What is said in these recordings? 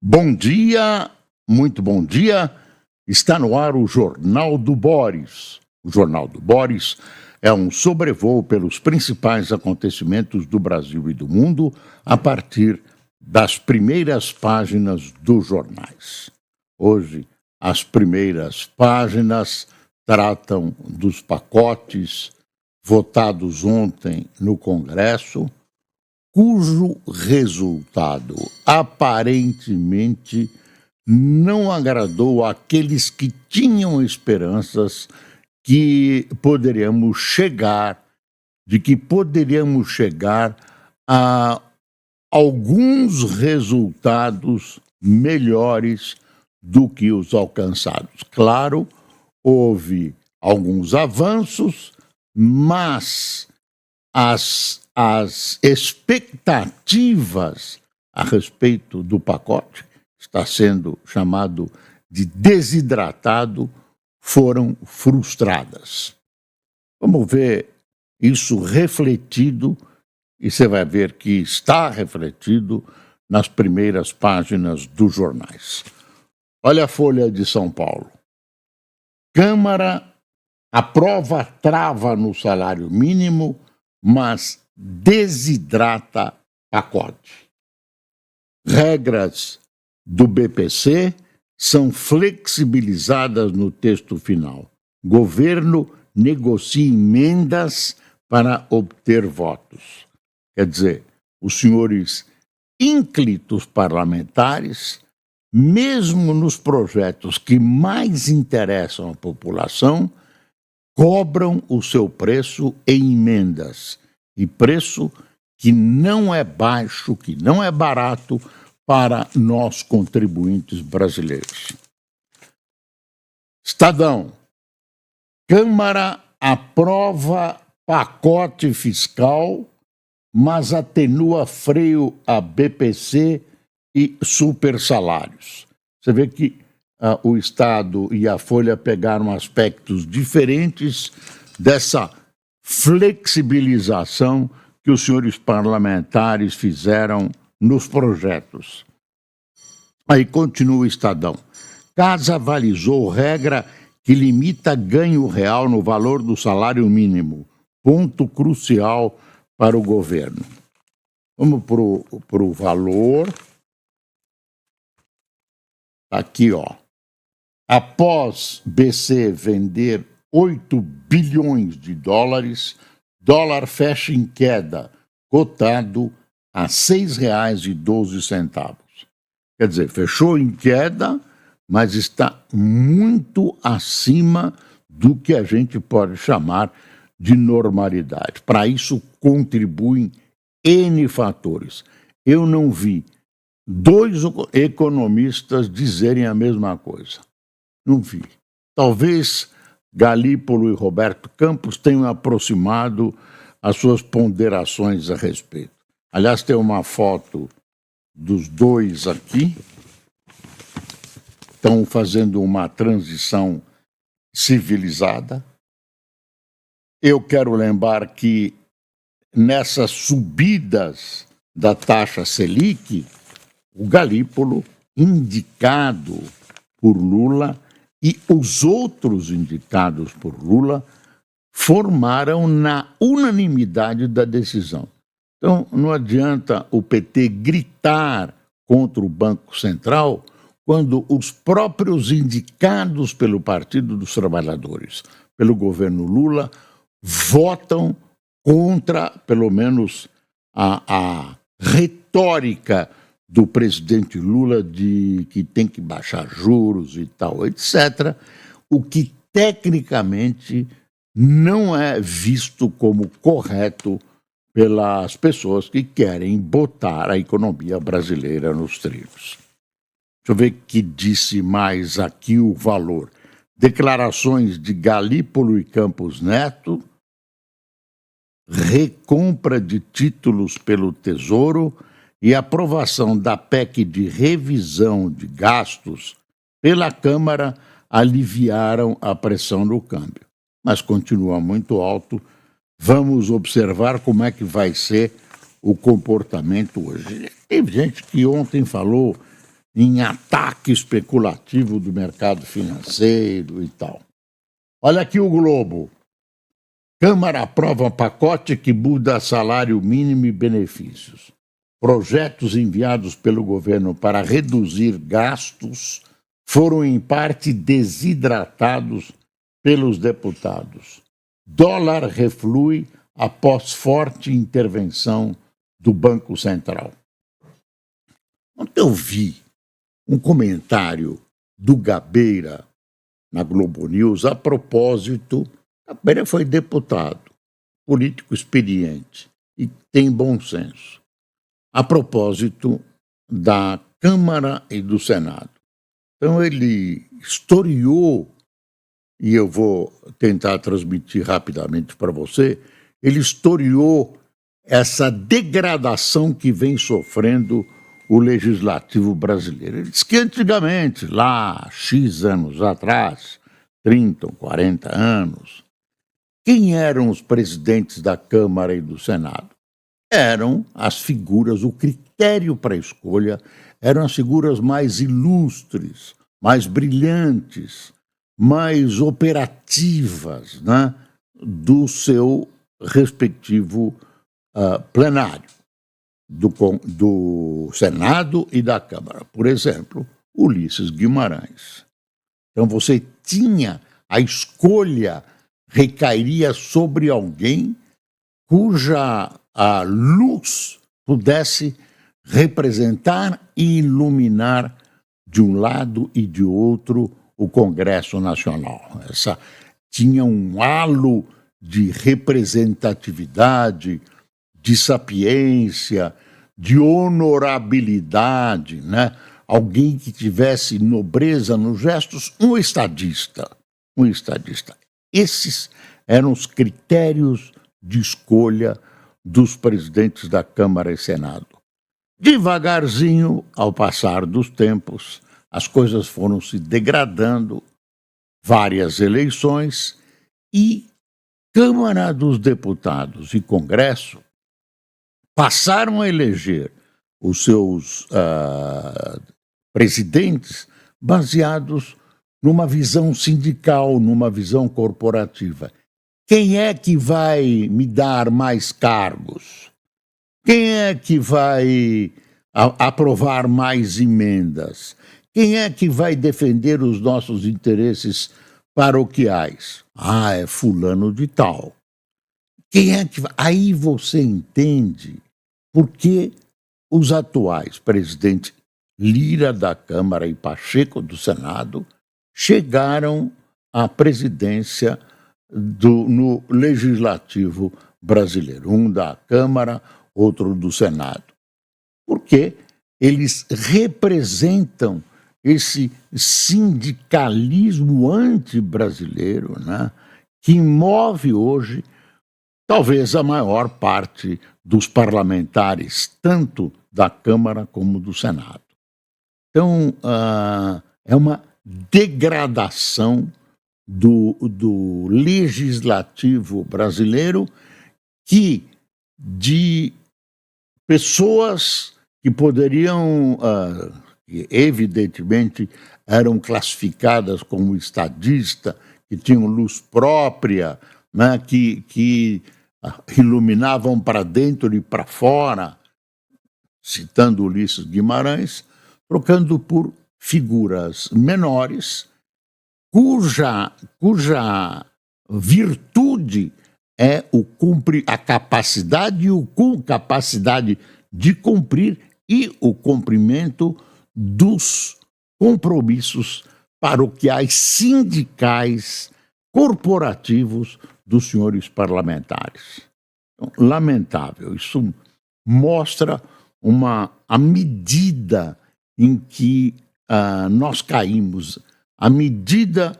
Bom dia, muito bom dia. Está no ar o Jornal do Boris. O Jornal do Boris é um sobrevoo pelos principais acontecimentos do Brasil e do mundo a partir das primeiras páginas dos jornais. Hoje, as primeiras páginas tratam dos pacotes votados ontem no Congresso, cujo resultado aparentemente não agradou àqueles que tinham esperanças de que poderíamos chegar a alguns resultados melhores do que os alcançados. Claro, houve alguns avanços, mas as expectativas a respeito do pacote, está sendo chamado de desidratado, foram frustradas. Vamos ver isso refletido, e você vai ver que está refletido nas primeiras páginas dos jornais. Olha a Folha de São Paulo. Câmara aprova trava no salário mínimo, mas desidrata pacote. Regras do BPC são flexibilizadas no texto final. Governo negocia emendas para obter votos. Quer dizer, os senhores ínclitos parlamentares, mesmo nos projetos que mais interessam a população, cobram o seu preço em emendas, e preço que não é baixo, que não é barato para nós contribuintes brasileiros. Estadão. Câmara aprova pacote fiscal, mas atenua freio a BPC e supersalários. Você vê que o Estado e a Folha pegaram aspectos diferentes dessa flexibilização que os senhores parlamentares fizeram nos projetos. Aí continua o Estadão. Casa avalizou regra que limita ganho real no valor do salário mínimo. Ponto crucial para o governo. Vamos para o valor. Aqui, ó. Após BC vender 8 bilhões de dólares, dólar fecha em queda, cotado a R$ 6,12. Quer dizer, fechou em queda, mas está muito acima do que a gente pode chamar de normalidade. Para isso contribuem N fatores. Eu não vi dois economistas dizerem a mesma coisa. Não vi. Talvez Galípolo e Roberto Campos tenham aproximado as suas ponderações a respeito. Aliás, tem uma foto dos dois aqui. Estão fazendo uma transição civilizada. Eu quero lembrar que nessas subidas da taxa Selic, o Galípolo, indicado por Lula, e os outros indicados por Lula formaram na unanimidade da decisão. Então, não adianta o PT gritar contra o Banco Central quando os próprios indicados pelo Partido dos Trabalhadores, pelo governo Lula, votam contra, pelo menos, a retórica do presidente Lula de que tem que baixar juros e tal, etc., o que tecnicamente não é visto como correto pelas pessoas que querem botar a economia brasileira nos trilhos. Deixa eu ver o que disse mais aqui o valor. Declarações de Galípolo e Campos Neto, recompra de títulos pelo Tesouro e aprovação da PEC de revisão de gastos pela Câmara aliviaram a pressão no câmbio. Mas continua muito alto. Vamos observar como é que vai ser o comportamento hoje. Teve gente que ontem falou em ataque especulativo do mercado financeiro e tal. Olha aqui o Globo. Câmara aprova pacote que muda salário mínimo e benefícios. Projetos enviados pelo governo para reduzir gastos foram, em parte, desidratados pelos deputados. Dólar reflui após forte intervenção do Banco Central. Ontem eu vi um comentário do Gabeira na Globo News a propósito. Gabeira foi deputado, político experiente e tem bom senso, a propósito da Câmara e do Senado. Então ele historiou, e eu vou tentar transmitir rapidamente para você, ele historiou essa degradação que vem sofrendo o legislativo brasileiro. Ele disse que antigamente, lá, X anos atrás, 30 ou 40 anos, quem eram os presidentes da Câmara e do Senado? Eram as figuras, o critério para a escolha eram as figuras mais ilustres, mais brilhantes, mais operativas, né, do seu respectivo plenário, do Senado e da Câmara. Por exemplo, Ulisses Guimarães. Então você tinha a escolha recairia sobre alguém cuja a luz pudesse representar e iluminar de um lado e de outro o Congresso Nacional. Essa tinha um halo de representatividade, de sapiência, de honorabilidade, né? Alguém que tivesse nobreza nos gestos, um estadista. Esses eram os critérios de escolha dos presidentes da Câmara e Senado. Devagarzinho, ao passar dos tempos, as coisas foram se degradando, várias eleições, e Câmara dos Deputados e Congresso passaram a eleger os seus presidentes baseados numa visão sindical, numa visão corporativa. Quem é que vai me dar mais cargos? Quem é que vai aprovar mais emendas? Quem é que vai defender os nossos interesses paroquiais? Ah, é fulano de tal. Quem é que vai? Aí você entende por que os atuais presidentes Lira da Câmara e Pacheco do Senado chegaram à presidência no Legislativo brasileiro, um da Câmara, outro do Senado, porque eles representam esse sindicalismo anti-brasileiro, né, que move hoje talvez a maior parte dos parlamentares, tanto da Câmara como do Senado. Então, é uma degradação do legislativo brasileiro, que de pessoas que poderiam, evidentemente, eram classificadas como estadista, que tinham luz própria, né, que iluminavam para dentro e para fora, citando Ulisses Guimarães, trocando por figuras menores, cuja virtude é a capacidade capacidade de cumprir e o cumprimento dos compromissos paroquiais, sindicais, corporativos dos senhores parlamentares. Então, lamentável. Isso mostra a medida em que nós caímos, a medida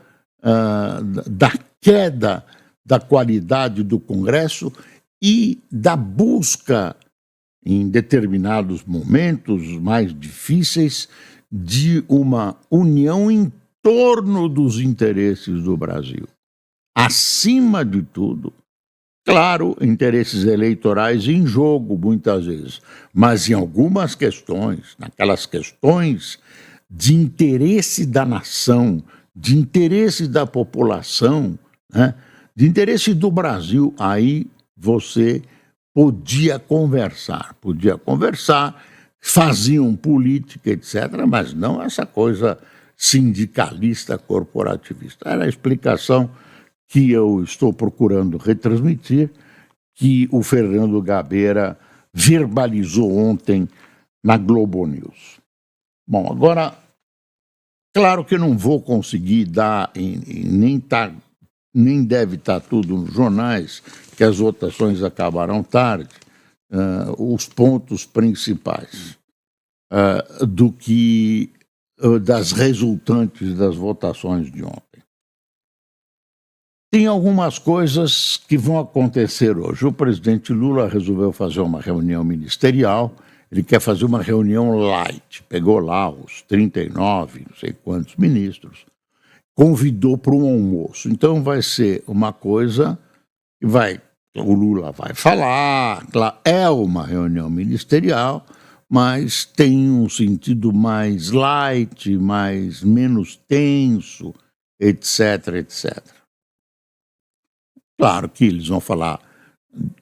da queda da qualidade do Congresso e da busca, em determinados momentos mais difíceis, de uma união em torno dos interesses do Brasil. Acima de tudo, Claro, interesses eleitorais em jogo, muitas vezes, mas em algumas questões, naquelas questões de interesse da nação, de interesse da população, né, de interesse do Brasil, aí você podia conversar, faziam política, etc., mas não essa coisa sindicalista, corporativista. Era a explicação que eu estou procurando retransmitir, que o Fernando Gabeira verbalizou ontem na Globo News. Bom, agora, claro que eu não vou conseguir dar, nem deve estar tudo nos jornais, que as votações acabaram tarde, os pontos principais das resultantes das votações de ontem. Tem algumas coisas que vão acontecer hoje. O presidente Lula resolveu fazer uma reunião ministerial, ele quer fazer uma reunião light, pegou lá os 39, não sei quantos ministros, convidou para um almoço. Então vai ser uma coisa que o Lula vai falar, é uma reunião ministerial, mas tem um sentido mais light, menos tenso, etc, etc. Claro que eles vão falar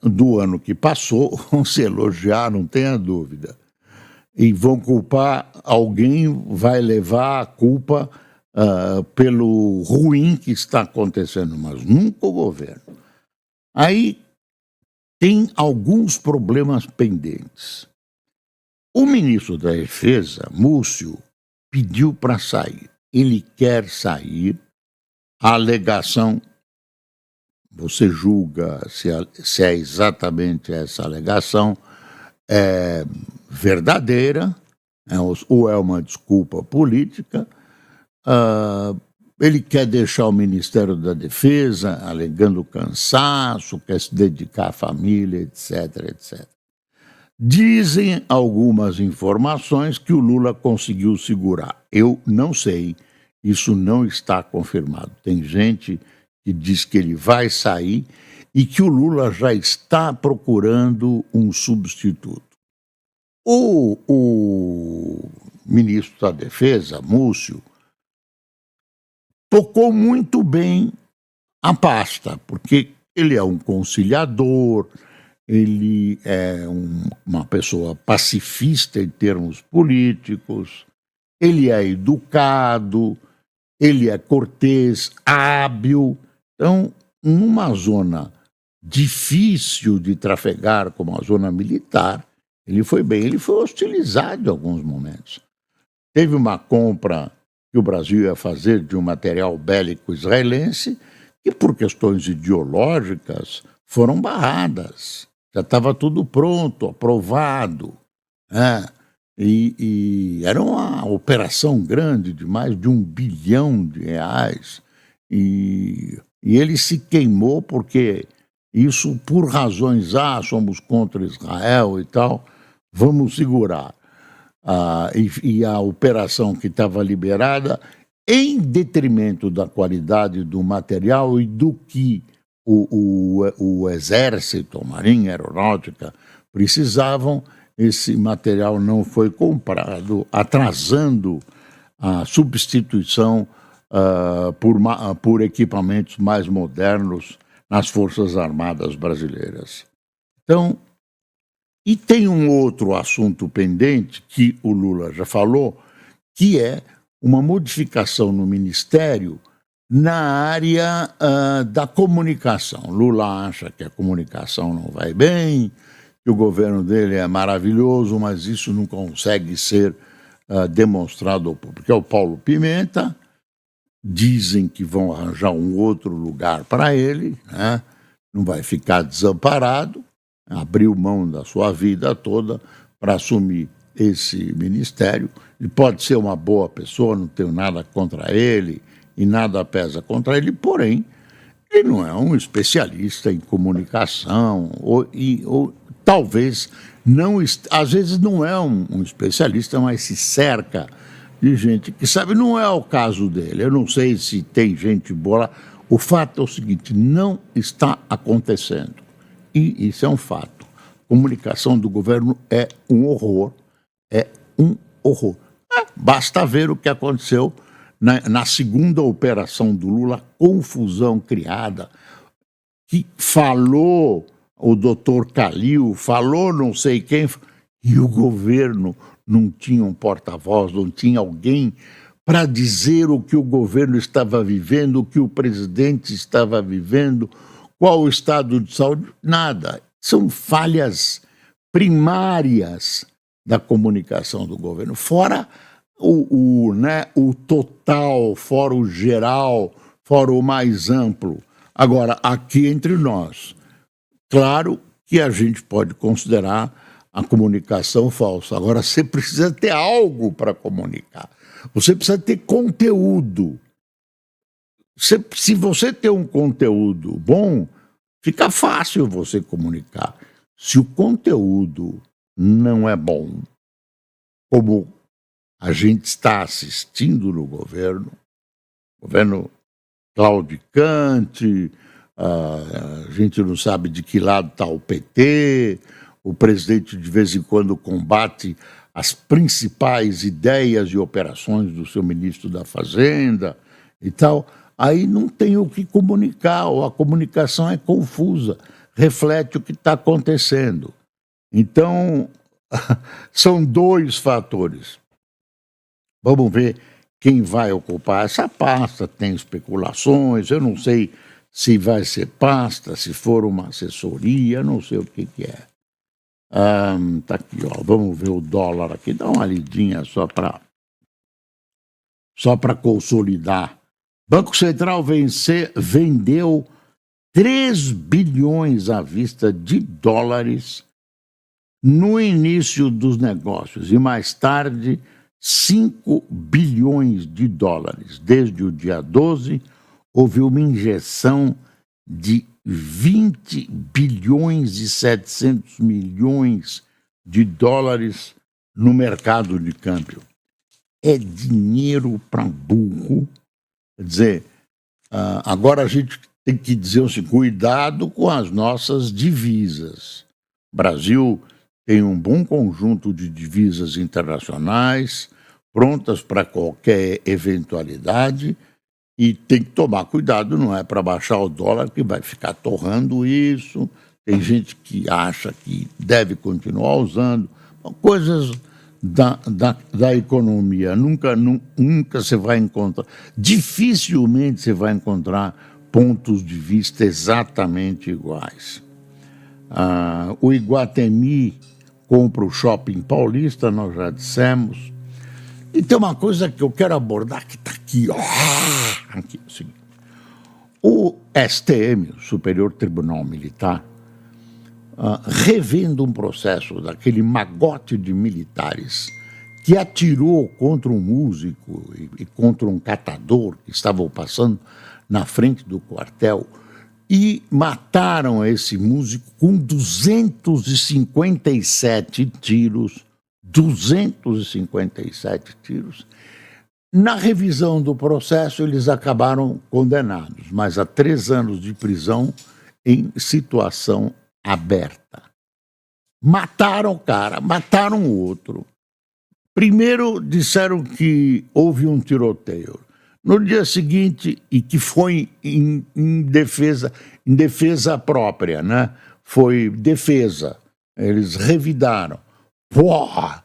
do ano que passou, vão se elogiar, não tenha dúvida. E vão culpar, alguém vai levar a culpa pelo ruim que está acontecendo, mas nunca o governo. Aí tem alguns problemas pendentes. O ministro da Defesa, Múcio, pediu para sair. Ele quer sair. A alegação, você julga se é exatamente essa alegação, é verdadeira, ou é uma desculpa política. Ele quer deixar o Ministério da Defesa, alegando cansaço, quer se dedicar à família, etc, etc. Dizem algumas informações que o Lula conseguiu segurar. Eu não sei, isso não está confirmado. Tem gente que diz que ele vai sair e que o Lula já está procurando um substituto. O ministro da Defesa, Múcio, tocou muito bem a pasta, porque ele é um conciliador, ele é uma pessoa pacifista em termos políticos, ele é educado, ele é cortês, hábil. Então, numa zona difícil de trafegar, como a zona militar, ele foi bem. Ele foi hostilizado em alguns momentos. Teve uma compra que o Brasil ia fazer de um material bélico israelense que, por questões ideológicas, foram barradas. Já estava tudo pronto, aprovado. E era uma operação grande de mais de R$1 bilhão. E ele se queimou porque isso, por razões, somos contra Israel e tal, vamos segurar. E a operação que estava liberada, em detrimento da qualidade do material e do que o Exército, a Marinha, a Aeronáutica precisavam, esse material não foi comprado, atrasando a substituição por equipamentos mais modernos nas Forças Armadas brasileiras. Então, e tem um outro assunto pendente que o Lula já falou, que é uma modificação no Ministério na área da comunicação. Lula acha que a comunicação não vai bem, que o governo dele é maravilhoso, mas isso não consegue ser demonstrado ao público. Porque é o Paulo Pimenta, dizem que vão arranjar um outro lugar para ele, né? Não vai ficar desamparado, abriu mão da sua vida toda para assumir esse ministério. Ele pode ser uma boa pessoa, não tenho nada contra ele e nada pesa contra ele, porém, ele não é um especialista em comunicação, ou talvez, não, às vezes não é um especialista, mas se cerca de gente que sabe. Não é o caso dele, eu não sei se tem gente boa lá. O fato é o seguinte, não está acontecendo. E isso é um fato. A comunicação do governo é um horror. É um horror. Basta ver o que aconteceu na segunda operação do Lula, a confusão criada, que falou o doutor Calil, falou não sei quem, e o governo não tinha um porta-voz, não tinha alguém para dizer o que o governo estava vivendo, o que o presidente estava vivendo, qual o estado de saúde, nada. São falhas primárias da comunicação do governo, fora o total, fora o geral, fora o mais amplo. Agora, aqui entre nós, claro que a gente pode considerar a comunicação falsa. Agora, você precisa ter algo para comunicar. Você precisa ter conteúdo. Se você tem um conteúdo bom, fica fácil você comunicar. Se o conteúdo não é bom, como a gente está assistindo no governo claudicante, a gente não sabe de que lado está o PT, o presidente de vez em quando combate as principais ideias e operações do seu ministro da Fazenda e tal, aí não tem o que comunicar, ou a comunicação é confusa, reflete o que está acontecendo. Então, são dois fatores. Vamos ver quem vai ocupar essa pasta, tem especulações, eu não sei se vai ser pasta, se for uma assessoria, não sei o que é. Tá aqui, ó, vamos ver o dólar aqui, dá uma lidinha só para consolidar. Banco Central vendeu 3 bilhões à vista de dólares no início dos negócios e mais tarde 5 bilhões de dólares. Desde o dia 12, houve uma injeção de 20 bilhões e 700 milhões de dólares no mercado de câmbio. É dinheiro para burro. Quer dizer, agora a gente tem que dizer assim, cuidado com as nossas divisas. O Brasil tem um bom conjunto de divisas internacionais, prontas para qualquer eventualidade, e tem que tomar cuidado, não é para baixar o dólar que vai ficar torrando isso. Tem gente que acha que deve continuar usando. Coisas da economia. Nunca você vai encontrar, dificilmente você vai encontrar pontos de vista exatamente iguais. O Iguatemi compra o Shopping Paulista, nós já dissemos. E tem uma coisa que eu quero abordar que está aqui, ó. Aqui, é o seguinte. O STM, o Superior Tribunal Militar, revendo um processo daquele magote de militares que atirou contra um músico e contra um catador que estavam passando na frente do quartel e mataram esse músico com 257 tiros. 257 tiros. Na revisão do processo, eles acabaram condenados, mas a 3 anos de prisão em situação aberta. Mataram o cara, mataram o outro. Primeiro disseram que houve um tiroteio. No dia seguinte, e que foi em defesa própria, né? Foi defesa. Eles revidaram. Porra!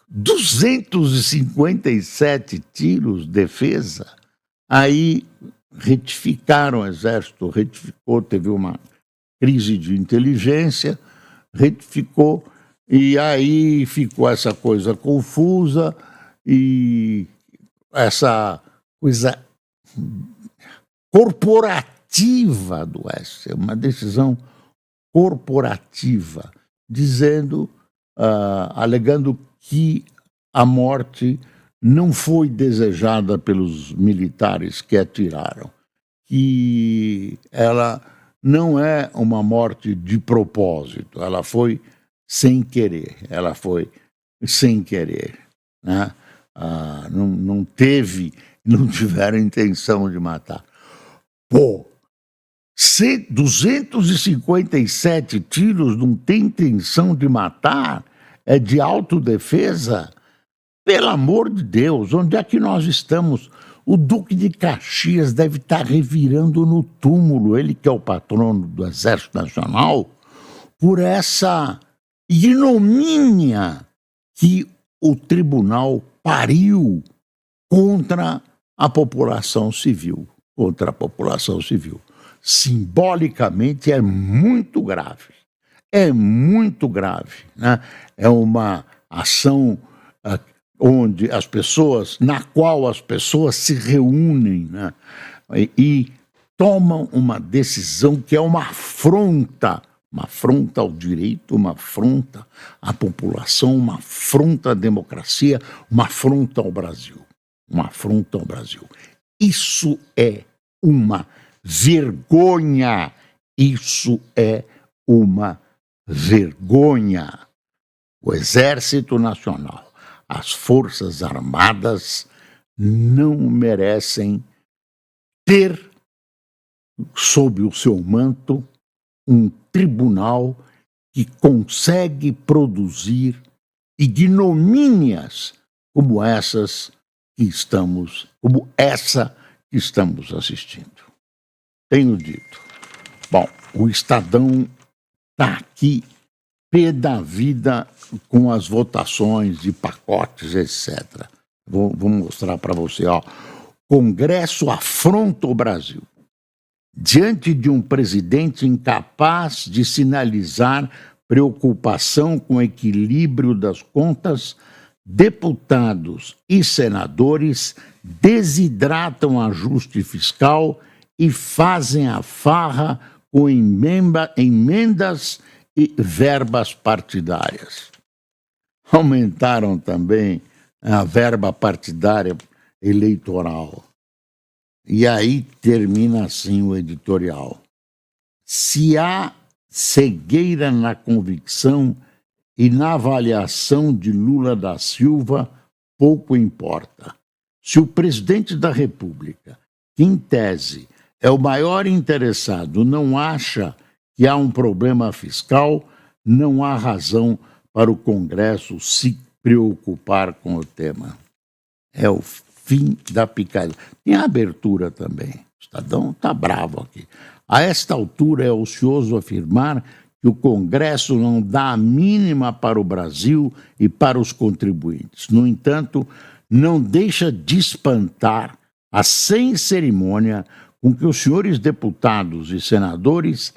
257 tiros, defesa. Aí retificaram, o Exército retificou, teve uma crise de inteligência, retificou, e aí ficou essa coisa confusa e essa coisa corporativa do STF, uma decisão corporativa, dizendo, alegando que a morte não foi desejada pelos militares que atiraram, que ela não é uma morte de propósito, ela foi sem querer, né? Não tiveram intenção de matar. Pô, 257 tiros não tem intenção de matar, é de autodefesa? Pelo amor de Deus, onde é que nós estamos? O Duque de Caxias deve estar revirando no túmulo, ele que é o patrono do Exército Nacional, por essa ignomínia que o tribunal pariu contra a população civil. Simbolicamente é muito grave. É muito grave, né? É uma ação na qual as pessoas se reúnem, né? E tomam uma decisão que é uma afronta ao direito, uma afronta à população, uma afronta à democracia, uma afronta ao Brasil. Isso é uma vergonha. O Exército Nacional, as Forças Armadas não merecem ter sob o seu manto um tribunal que consegue produzir ignomínias como essa que estamos assistindo. Tenho dito. Bom, o Estadão está aqui pé da vida com as votações de pacotes, etc. Vou mostrar para você. Congresso afronta o Brasil. Diante de um presidente incapaz de sinalizar preocupação com o equilíbrio das contas, deputados e senadores desidratam ajuste fiscal e fazem a farra com emendas e verbas partidárias. Aumentaram também a verba partidária eleitoral. E aí termina assim o editorial. Se há cegueira na convicção e na avaliação de Lula da Silva, pouco importa. Se o presidente da República, que em tese é o maior interessado, não acha que há um problema fiscal, não há razão para o Congresso se preocupar com o tema. É o fim da picada. Tem a abertura também. O Estadão está bravo aqui. A esta altura é ocioso afirmar que o Congresso não dá a mínima para o Brasil e para os contribuintes. No entanto, não deixa de espantar a sem cerimônia com que os senhores deputados e senadores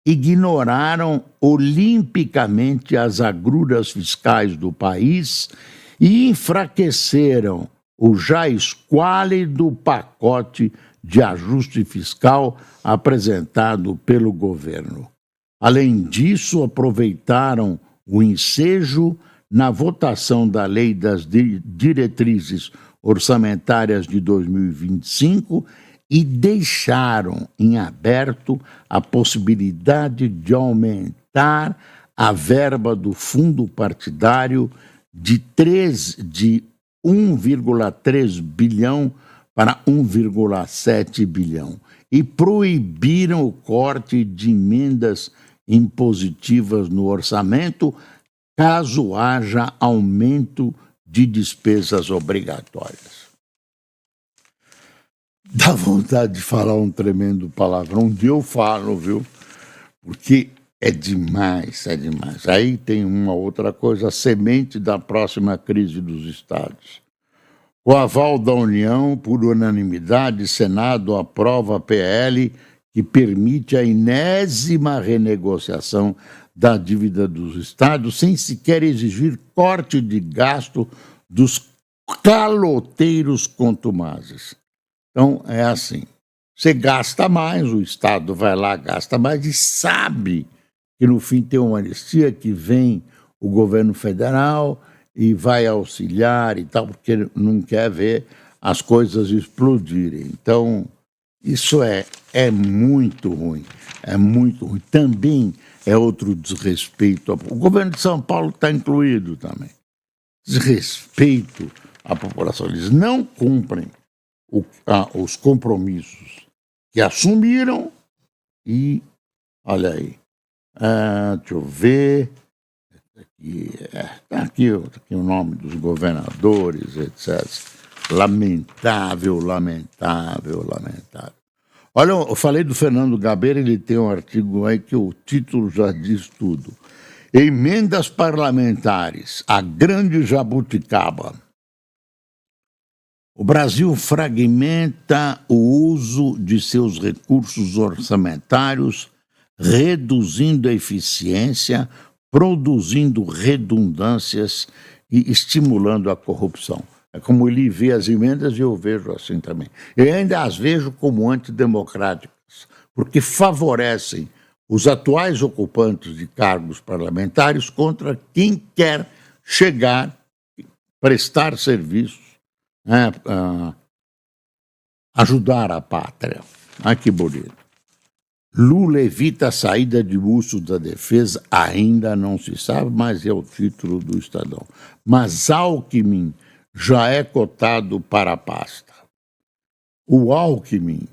ignoraram olimpicamente as agruras fiscais do país e enfraqueceram o já esquálido pacote de ajuste fiscal apresentado pelo governo. Além disso, aproveitaram o ensejo na votação da Lei das Diretrizes Orçamentárias de 2025 e deixaram em aberto a possibilidade de aumentar a verba do fundo partidário de 1,3 bilhão para 1,7 bilhão e proibiram o corte de emendas impositivas no orçamento caso haja aumento de despesas obrigatórias. Dá vontade de falar um tremendo palavrão. Um dia eu falo, viu? Porque é demais. Aí tem uma outra coisa, a semente da próxima crise dos estados. Com aval da União, por unanimidade, Senado aprova a PL que permite a enésima renegociação da dívida dos estados, sem sequer exigir corte de gasto dos caloteiros contumazes. Então, é assim, você gasta mais, o Estado vai lá, gasta mais e sabe que no fim tem uma anistia que vem o governo federal e vai auxiliar e tal, porque não quer ver as coisas explodirem. Então, isso é muito ruim, Também é outro desrespeito. O governo de São Paulo está incluído também. Desrespeito à população. Eles não cumprem os compromissos que assumiram E olha aí, deixa eu ver. Tá aqui o nome dos governadores, etc. Lamentável, lamentável, lamentável. Olha, eu falei do Fernando Gabeira, ele tem um artigo aí que o título já diz tudo. Emendas parlamentares, a grande jabuticaba. O Brasil fragmenta o uso de seus recursos orçamentários, reduzindo a eficiência, produzindo redundâncias e estimulando a corrupção. É como ele vê as emendas e eu vejo assim também. Eu ainda as vejo como antidemocráticas, porque favorecem os atuais ocupantes de cargos parlamentares contra quem quer chegar, prestar serviços, né, ajudar a pátria. Ai, que bonito. Lula evita a saída de Múcio da Defesa, ainda não se sabe, mas é o título do Estadão. Mas Alckmin já é cotado para a pasta. O Alckmin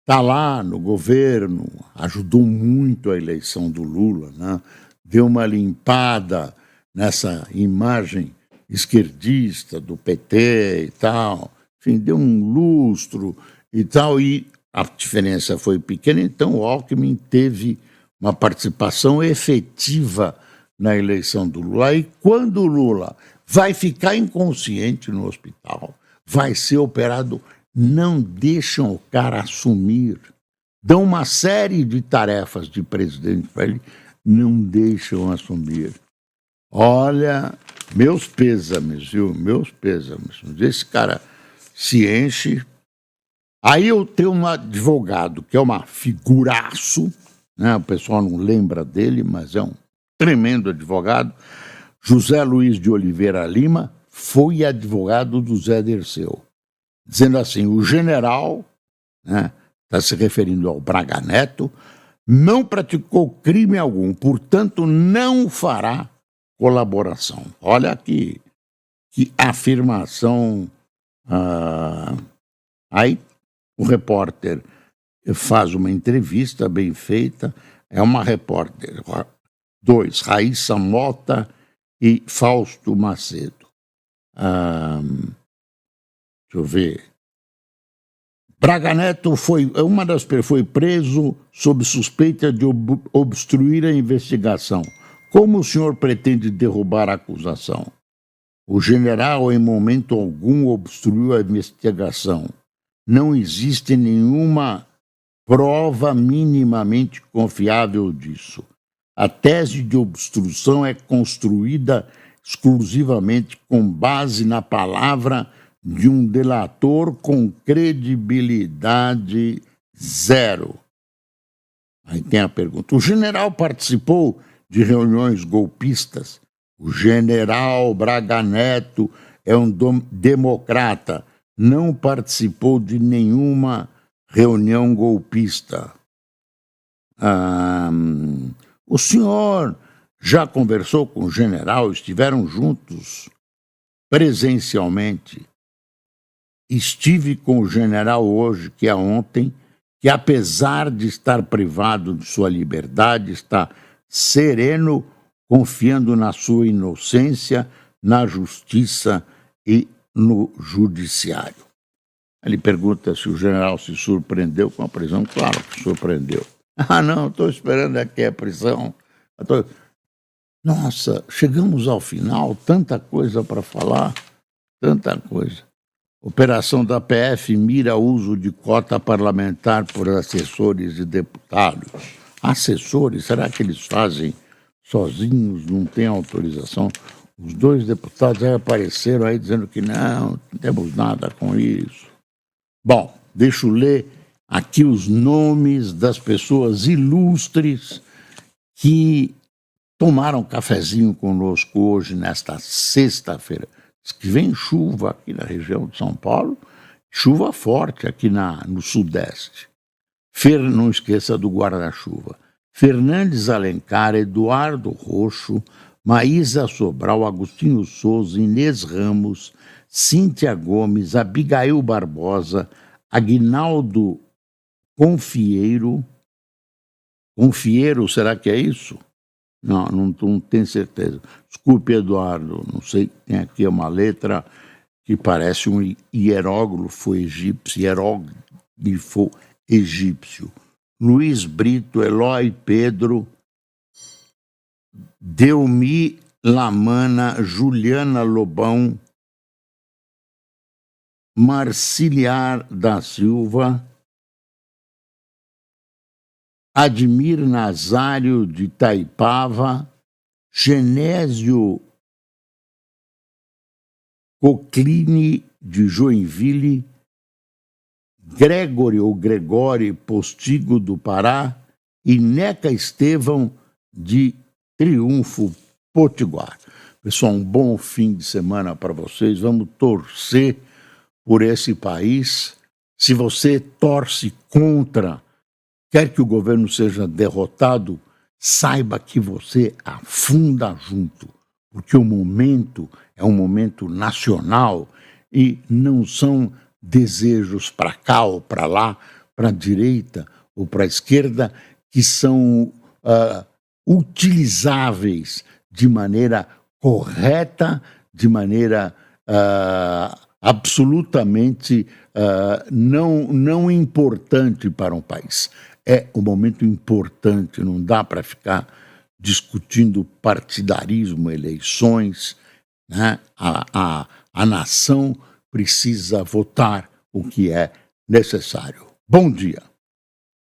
está lá no governo, ajudou muito a eleição do Lula, né? Deu uma limpada nessa imagem esquerdista do PT e tal, enfim, deu um lustro e tal, e a diferença foi pequena, então o Alckmin teve uma participação efetiva na eleição do Lula. E quando o Lula vai ficar inconsciente no hospital, vai ser operado, não deixam o cara assumir. Dão uma série de tarefas de presidente para ele, não deixam assumir. Olha, meus pêsames, viu? Meus pêsames. Esse cara se enche. Aí eu tenho um advogado que é uma figuraço, né? O pessoal não lembra dele, mas é um tremendo advogado. José Luiz de Oliveira Lima foi advogado do Zé Dirceu, dizendo assim: o general, né, está se referindo ao Braga Neto, não praticou crime algum, portanto não fará colaboração. Olha que afirmação. Aí o repórter faz uma entrevista bem feita, é uma repórter, 2, Raíssa Mota e Fausto Macedo. Deixa eu ver. Braga Neto foi preso sob suspeita de obstruir a investigação. Como o senhor pretende derrubar a acusação? O general, em momento algum, obstruiu a investigação. Não existe nenhuma prova minimamente confiável disso. A tese de obstrução é construída exclusivamente com base na palavra de um delator com credibilidade zero. Aí tem a pergunta: o general participou de reuniões golpistas? O general Braga Neto é um democrata, não participou de nenhuma reunião golpista. O senhor já conversou com o general? Estiveram juntos presencialmente? Estive com o general hoje, que é ontem, que apesar de estar privado de sua liberdade, está sereno, confiando na sua inocência, na justiça e no judiciário. Ele pergunta se o general se surpreendeu com a prisão. Claro que surpreendeu. Não, estou esperando aqui a prisão. Nossa, chegamos ao final, tanta coisa para falar, tanta coisa. Operação da PF mira uso de cota parlamentar por assessores e deputados. Assessores, será que eles fazem sozinhos, não têm autorização? Os 2 deputados aí apareceram aí dizendo que não temos nada com isso. Bom, deixa eu ler aqui os nomes das pessoas ilustres que tomaram cafezinho conosco hoje, nesta sexta-feira. Diz que vem chuva aqui na região de São Paulo, chuva forte aqui no Sudeste. Não esqueça do guarda-chuva. Fernandes Alencar, Eduardo Roxo, Maísa Sobral, Agostinho Souza, Inês Ramos, Cíntia Gomes, Abigail Barbosa, Aguinaldo Confieiro, Um fiero, será que é isso? Não tenho certeza. Desculpe, Eduardo, não sei, tem aqui uma letra que parece um hieróglifo egípcio. Luiz Brito, Eloy Pedro, Delmi Lamana, Juliana Lobão, Marciliar da Silva, Admir Nazário de Taipava, Genésio Cocline de Joinville, Gregório Postigo do Pará e Neca Estevão de Triunfo Potiguar. Pessoal, um bom fim de semana para vocês. Vamos torcer por esse país. Se você torce contra, quer que o governo seja derrotado, saiba que você afunda junto, porque o momento é um momento nacional e não são desejos para cá ou para lá, para a direita ou para a esquerda, que são utilizáveis de maneira correta, de maneira absolutamente não importante para um país. É um momento importante, não dá para ficar discutindo partidarismo, eleições, né? A nação precisa votar o que é necessário. Bom dia.